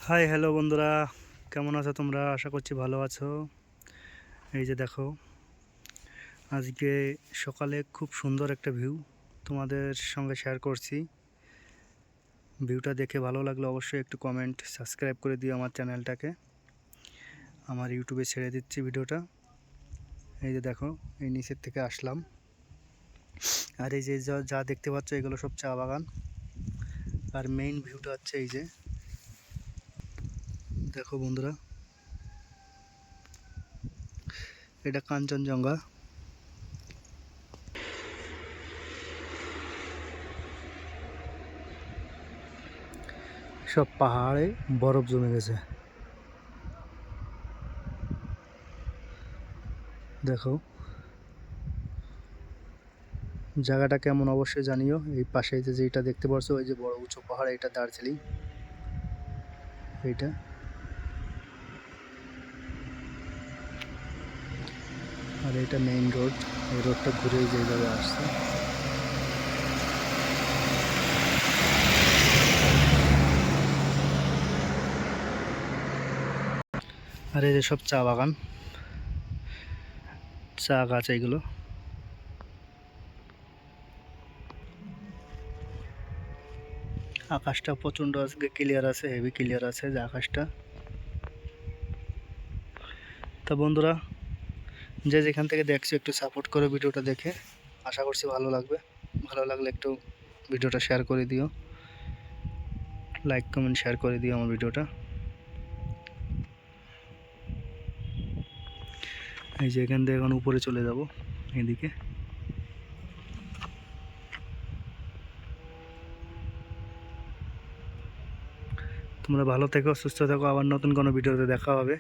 Hi hello বন্ধুরা, কেমন আছো তোমরা? আশা করছি ভালো আছো। এই যে দেখো, আজকে সকালে খুব সুন্দর একটা ভিউ তোমাদের সঙ্গে শেয়ার করছি। ভিউটা দেখে ভালো লাগলে অবশ্যই একটু কমেন্ট, সাবস্ক্রাইব করে দিও আমার চ্যানেলটাকে। আমার ইউটিউবে ছেড়ে দিচ্ছি ভিডিওটা। এই যে দেখো, এই নিচের থেকে আসলাম, আর এই যে যা যা দেখতে পাচ্ছ এগুলো সব চা বাগান। আর মেইন ভিউটা হচ্ছে এই যে দেখো বন্ধুরা, এটা কাঞ্চনজঙ্ঘা। সব পাহাড়ে বরফ জমে গেছে, দেখো জায়গাটা কেমন অবশ্যই জানিও। এই পাশে যে যেটা দেখতে পাচ্ছ, ওই যে বড় উঁচু পাহাড়, এটা দার্জিলিং। এইটা আর এটা মেইন রোড। এই রোডটা ঘুরে যেভাবে আসছে, আর এই যে সব চা বাগান, চা গাছ এইগুলো। আকাশটা প্রচণ্ড আজকে ক্লিয়ার আছে, হেভি ক্লিয়ার আছে যে আকাশটা। তা বন্ধুরা, যে যেখান থেকে দেখছো একটু সাপোর্ট করো ভিডিওটা দেখে। আশা করছি ভালো লাগবে। ভালো লাগলে একটু ভিডিওটা শেয়ার করে দিও, লাইক কমেন্ট শেয়ার করে দিও আমার ভিডিওটা। এই যে এখান থেকে এখন উপরে চলে যাব এদিকে। তোমরা ভালো থেকো, সুস্থ থেকো, আবার নতুন কোনো ভিডিওতে দেখা হবে।